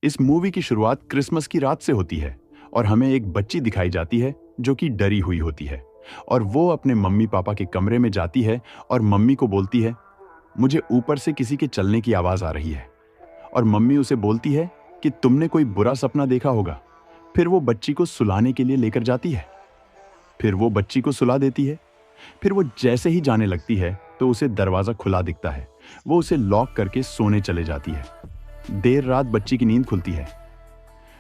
इस मूवी की शुरुआत क्रिसमस की रात से होती है और हमें एक बच्ची दिखाई जाती है जो कि डरी हुई होती है और वो अपने मम्मी पापा के कमरे में जाती है और मम्मी को बोलती है, मुझे ऊपर से किसी के चलने की आवाज आ रही है। और मम्मी उसे बोलती है कि तुमने कोई बुरा सपना देखा होगा। फिर वो बच्ची को सुलाने के लिए लेकर जाती है। फिर वो बच्ची को सुला देती है। फिर वो जैसे ही जाने लगती है तो उसे दरवाजा खुला दिखता है। वो उसे लॉक करके सोने चले जाती है। देर रात बच्ची की नींद खुलती है।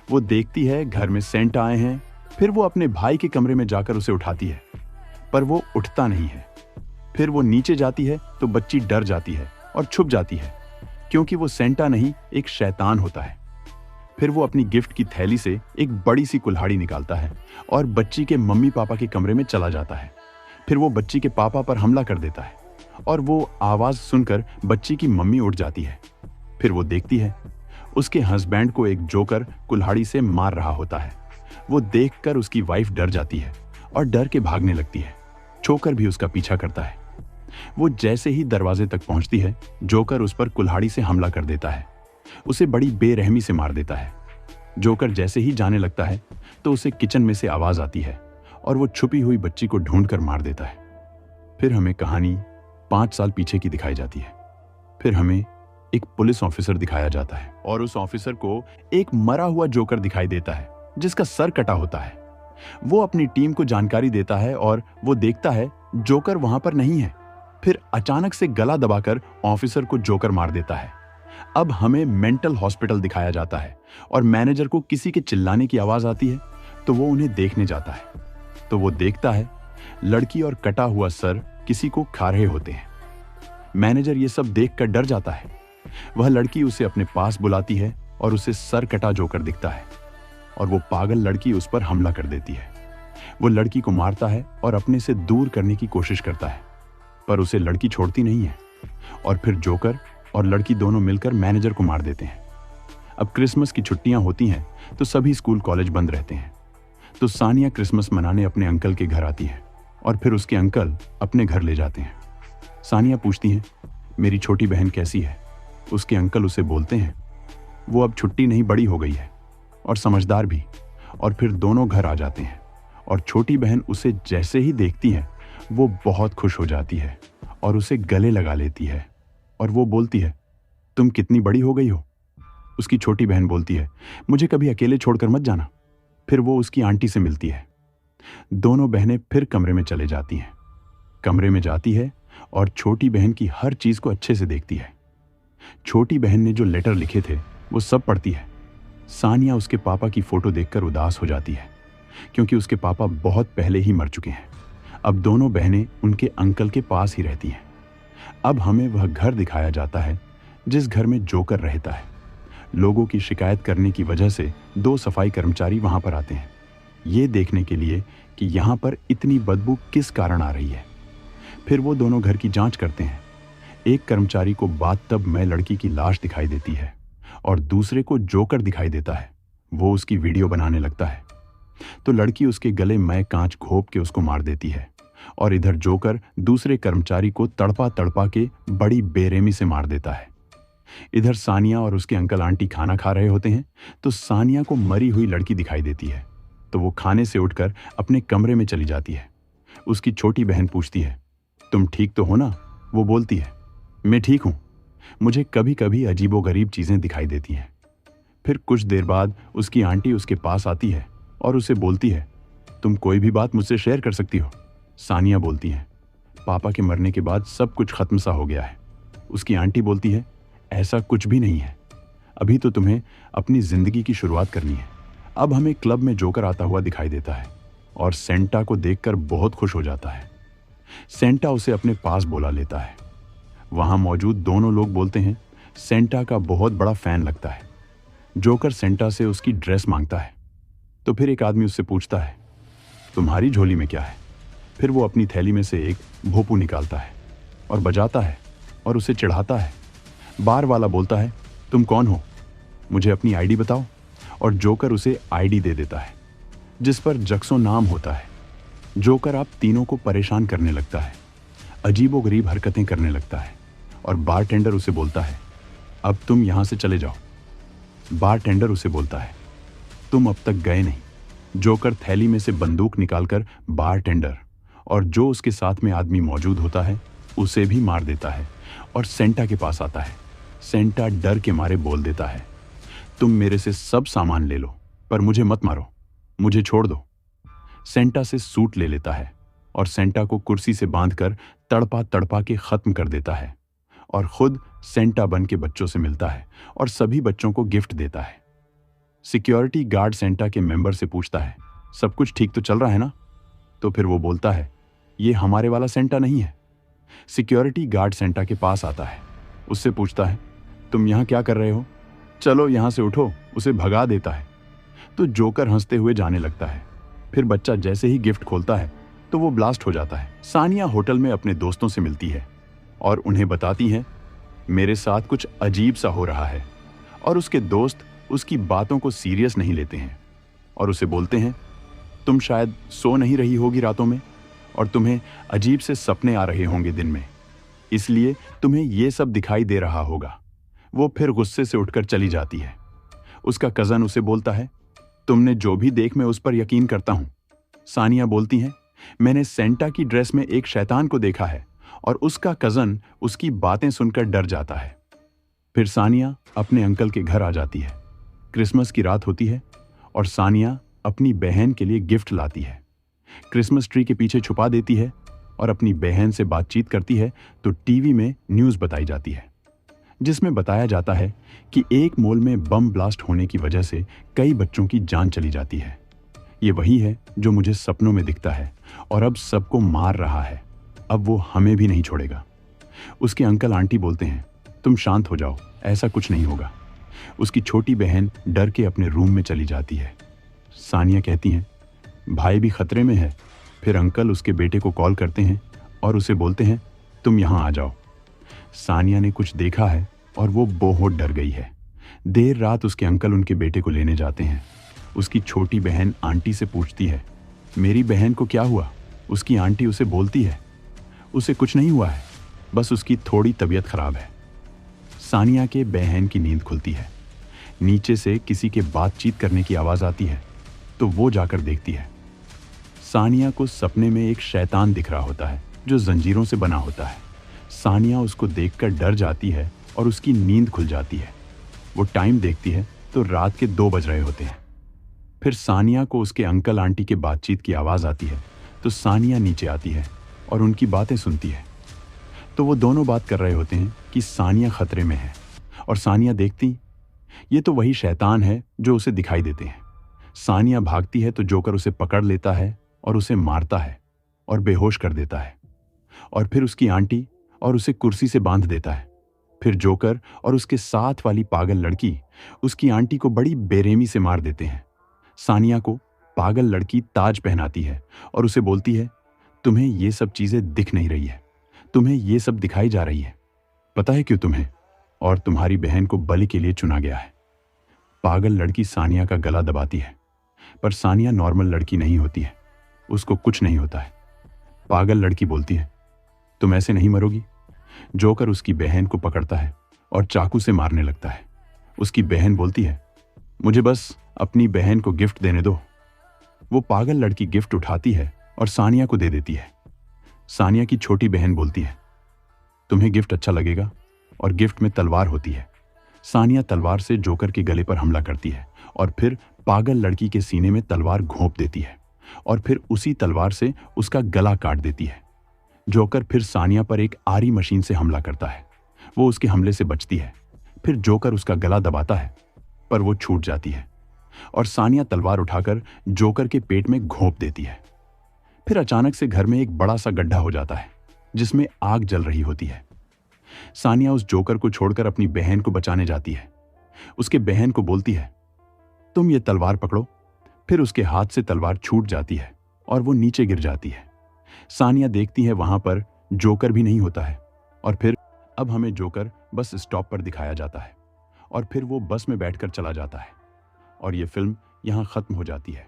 वो देखती है घर में सेंटा आए हैं। फिर वो अपने भाई के कमरे में जाकर उसे उठाती है, पर वो उठता नहीं है। फिर वो नीचे जाती है तो बच्ची डर जाती है और छुप जाती है, क्योंकि वो सेंटा नहीं, एक शैतान होता है। फिर वो अपनी गिफ्ट की थैली से एक बड़ी सी कुल्हाड़ी निकालता है और बच्ची के मम्मी पापा के कमरे में चला जाता है। फिर वो बच्ची के पापा पर हमला कर देता है और वो आवाज सुनकर बच्ची की मम्मी उठ जाती है। फिर वो देखती है उसके हस्बैंड को एक जोकर कुल्हाड़ी से मार रहा होता है। वो देखकर उसकी वाइफ डर जाती है और डर के भागने लगती है। जोकर भी उसका पीछा करता है। वो जैसे ही दरवाजे तक पहुंचती है, जोकर उस पर कुल्हाड़ी से हमला कर देता है। उसे बड़ी बेरहमी से मार देता है। जोकर जैसे ही जाने लगता है तो उसे किचन में से आवाज आती है और वो छुपी हुई बच्ची को ढूंढकर मार देता है। फिर हमें कहानी 5 साल पीछे की दिखाई जाती है। फिर हमें एक पुलिस ऑफिसर दिखाया जाता है और उस ऑफिसर को एक मरा हुआ जोकर दिखाई देता है जिसका सर कटा होता है। वो अपनी टीम को जानकारी देता है और वो देखता है जोकर वहां पर नहीं है। फिर अचानक से गला दबाकर ऑफिसर को जोकर मार देता है। अब हमें मेंटल हॉस्पिटल दिखाया जाता है और मैनेजर को किसी के चिल्लाने की आवाज आती है तो वो उन्हें देखने जाता है। तो वो देखता है लड़की और कटा हुआ सर किसी को खा रहे होते हैं। मैनेजर ये सब देखकर डर जाता है। वह लड़की उसे अपने पास बुलाती है और उसे सर कटा जोकर दिखता है और वो पागल लड़की उस पर हमला कर देती है। वो लड़की को मारता है और अपने से दूर करने की कोशिश करता है, पर उसे लड़की छोड़ती नहीं है और फिर जोकर और लड़की दोनों मिलकर मैनेजर को मार देते हैं। अब क्रिसमस की छुट्टियां होती हैं तो सभी स्कूल कॉलेज बंद रहते हैं। तो सानिया क्रिसमस मनाने अपने अंकल के घर आती है और फिर उसके अंकल अपने घर ले जाते हैं। सानिया पूछती है, मेरी छोटी बहन कैसी है? उसके अंकल उसे बोलते हैं, वो अब छुट्टी नहीं, बड़ी हो गई है और समझदार भी। और फिर दोनों घर आ जाते हैं और छोटी बहन उसे जैसे ही देखती है वो बहुत खुश हो जाती है और उसे गले लगा लेती है और वो बोलती है, तुम कितनी बड़ी हो गई हो? उसकी छोटी बहन बोलती है, मुझे कभी अकेले छोड़कर मत जाना। फिर वो उसकी आंटी से मिलती है। दोनों बहनें फिर कमरे में चले जाती हैं। कमरे में जाती है और छोटी बहन की हर चीज को अच्छे से देखती है। छोटी बहन ने जो लेटर लिखे थे वो सब पढ़ती है। सानिया उसके पापा की फोटो देखकर उदास हो जाती है, क्योंकि उसके पापा बहुत पहले ही मर चुके हैं। अब दोनों बहनें उनके अंकल के पास ही रहती हैं। अब हमें वह घर दिखाया जाता है जिस घर में जोकर रहता है। लोगों की शिकायत करने की वजह से 2 सफाई कर्मचारी वहां पर आते हैं, ये देखने के लिए कि यहां पर इतनी बदबू किस कारण आ रही है। फिर वो दोनों घर की जांच करते हैं। एक कर्मचारी को बाथटब में लड़की की लाश दिखाई देती है और दूसरे को जोकर दिखाई देता है। वो उसकी वीडियो बनाने लगता है। तो लड़की उसके गले में कांच घोंप के उसको मार देती है और इधर जोकर दूसरे कर्मचारी को तड़पा तड़पा के बड़ी बेरहमी से मार देता है। इधर सानिया और उसके अंकल आंटी खाना खा रहे होते हैं तो सानिया को मरी हुई लड़की दिखाई देती है। तो वो खाने से उठकर अपने कमरे में चली जाती है। उसकी छोटी बहन पूछती है, तुम ठीक तो हो ना? वो बोलती है, मैं ठीक हूं, मुझे कभी कभी अजीबोगरीब चीजें दिखाई देती हैं। फिर कुछ देर बाद उसकी आंटी उसके पास आती है और उसे बोलती है, तुम कोई भी बात मुझसे शेयर कर सकती हो। सानिया बोलती है, पापा के मरने के बाद सब कुछ खत्म सा हो गया है। उसकी आंटी बोलती है, ऐसा कुछ भी नहीं है, अभी तो तुम्हें अपनी जिंदगी की शुरुआत करनी है। अब हमें क्लब में जोकर आता हुआ दिखाई देता है और सेंटा को देखकर बहुत खुश हो जाता है। सेंटा उसे अपने पास बुला लेता है। वहां मौजूद दोनों लोग बोलते हैं, सेंटा का बहुत बड़ा फैन लगता है। जोकर सेंटा से उसकी ड्रेस मांगता है। तो फिर एक आदमी उससे पूछता है, तुम्हारी झोली में क्या है? फिर वो अपनी थैली में से एक भोपू निकालता है और बजाता है और उसे चढ़ाता है। बार वाला बोलता है, तुम कौन हो? मुझे अपनी आईडी बताओ। और जोकर उसे आईडी दे देता है जिस पर जक्सो नाम होता है। जोकर आप तीनों को परेशान करने लगता है, अजीबोगरीब हरकतें करने लगता है और बारटेंडर उसे बोलता है, अब तुम यहां से चले जाओ। बारटेंडर उसे बोलता है, तुम अब तक गए नहीं। जोकर थैली में से बंदूक निकालकर बारटेंडर और जो उसके साथ में आदमी मौजूद होता है उसे भी मार देता है और सेंटा के पास आता है। सेंटा डर के मारे बोल देता है, तुम मेरे से सब सामान ले लो पर मुझे मत मारो, मुझे छोड़ दो। सेंटा से सूट ले लेता है और सेंटा को कुर्सी से बांधकर तड़पा तड़पा के खत्म कर देता है और खुद सेंटा बन के बच्चों से मिलता है और सभी बच्चों को गिफ्ट देता है। सिक्योरिटी गार्ड सेंटा के मेंबर से पूछता है, सब कुछ ठीक तो चल रहा है ना? तो फिर वो बोलता है, ये हमारे वाला सेंटा नहीं है। सिक्योरिटी गार्ड सेंटा के पास आता है, उससे पूछता है, तुम यहाँ क्या कर रहे हो? चलो यहाँ से उठो, उसे भगा देता है। तो जोकर हंसते हुए जाने लगता है। फिर बच्चा जैसे ही गिफ्ट खोलता है तो वो ब्लास्ट हो जाता है। सानिया होटल में अपने दोस्तों से मिलती है और उन्हें बताती है, मेरे साथ कुछ अजीब सा हो रहा है। और उसके दोस्त उसकी बातों को सीरियस नहीं लेते हैं और उसे बोलते हैं, तुम शायद सो नहीं रही होगी रातों में और तुम्हें अजीब से सपने आ रहे होंगे दिन में, इसलिए तुम्हें ये सब दिखाई दे रहा होगा। वो फिर गुस्से से उठकर चली जाती है। उसका कज़न उसे बोलता है, तुमने जो भी देख मैं उस पर यकीन करता हूं। सानिया बोलती है, मैंने सेंटा की ड्रेस में एक शैतान को देखा है और उसका कज़न उसकी बातें सुनकर डर जाता है। फिर सानिया अपने अंकल के घर आ जाती है। क्रिसमस की रात होती है और सानिया अपनी बहन के लिए गिफ्ट लाती है। क्रिसमस ट्री के पीछे छुपा देती है और अपनी बहन से बातचीत करती है तो टीवी में न्यूज़ बताई जाती है, जिसमें बताया जाता है कि एक मॉल में बम ब्लास्ट होने की वजह से कई बच्चों की जान चली जाती है। ये वही है जो मुझे सपनों में दिखता है और अब सबको मार रहा है। अब वो हमें भी नहीं छोड़ेगा। उसके अंकल आंटी बोलते हैं, तुम शांत हो जाओ, ऐसा कुछ नहीं होगा। उसकी छोटी बहन डर के अपने रूम में चली जाती है। सानिया कहती है, भाई भी खतरे में है। फिर अंकल उसके बेटे को कॉल करते हैं और उसे बोलते हैं, तुम यहाँ आ जाओ। सानिया ने कुछ देखा है और वो बहुत डर गई है। देर रात उसके अंकल उनके बेटे को लेने जाते हैं। उसकी छोटी बहन आंटी से पूछती है, मेरी बहन को क्या हुआ? उसकी आंटी उसे बोलती है, उसे कुछ नहीं हुआ है, बस उसकी थोड़ी तबीयत खराब है। सानिया के बहन की नींद खुलती है। नीचे से किसी के बातचीत करने की आवाज़ आती है तो वो जाकर देखती है। सानिया को सपने में एक शैतान दिख रहा होता है जो जंजीरों से बना होता है। सानिया उसको देखकर डर जाती है और उसकी नींद खुल जाती है। वो टाइम देखती है तो रात के 2 बज रहे होते हैं। फिर सानिया को उसके अंकल आंटी के बातचीत की आवाज़ आती है तो सानिया नीचे आती है और उनकी बातें सुनती है। तो वो दोनों बात कर रहे होते हैं कि सानिया खतरे में है और सानिया देखती, ये तो वही शैतान है जो उसे दिखाई देते हैं। सानिया भागती है तो जोकर उसे पकड़ लेता है और उसे मारता है और बेहोश कर देता है और फिर उसकी आंटी और उसे कुर्सी से बांध देता है। फिर जोकर और उसके साथ वाली पागल लड़की उसकी आंटी को बड़ी बेरहमी से मार देते हैं। सानिया को पागल लड़की ताज पहनाती है और उसे बोलती है, तुम्हें ये सब चीजें दिख नहीं रही है, तुम्हें ये सब दिखाई जा रही है। पता है क्यों तुम्हें? और तुम्हारी बहन को बलि के लिए चुना गया है। पागल लड़की सानिया का गला दबाती है, पर सानिया नॉर्मल लड़की नहीं होती है, उसको कुछ नहीं होता है। पागल लड़की बोलती है, तुम ऐसे नहीं मरोगी। जोकर उसकी बहन को पकड़ता है और चाकू से मारने लगता है। उसकी बहन बोलती है, मुझे बस अपनी बहन को गिफ्ट देने दो। वो पागल लड़की गिफ्ट उठाती है और सानिया को दे देती है। सानिया की छोटी बहन बोलती है, तुम्हें गिफ्ट अच्छा लगेगा, और गिफ्ट में तलवार होती है। सानिया तलवार से जोकर के गले पर हमला करती है और फिर पागल लड़की के सीने में तलवार घोंप देती है और फिर उसी तलवार से उसका गला काट देती है। जोकर फिर सानिया पर एक आरी मशीन से हमला करता है। वो उसके हमले से बचती है। फिर जोकर उसका गला दबाता है पर वो छूट जाती है और सानिया तलवार उठाकर जोकर के पेट में घोंप देती है। फिर अचानक से घर में एक बड़ा सा गड्ढा हो जाता है जिसमें आग जल रही होती है। सानिया उस जोकर को छोड़कर अपनी बहन को बचाने जाती है। उसके बहन को बोलती है, तुम ये तलवार पकड़ो। फिर उसके हाथ से तलवार छूट जाती है और वो नीचे गिर जाती है। सानिया देखती है वहां पर जोकर भी नहीं होता है और फिर अब हमें जोकर बस स्टॉप पर दिखाया जाता है और फिर वो बस में बैठकर चला जाता है और ये फिल्म यहां खत्म हो जाती है।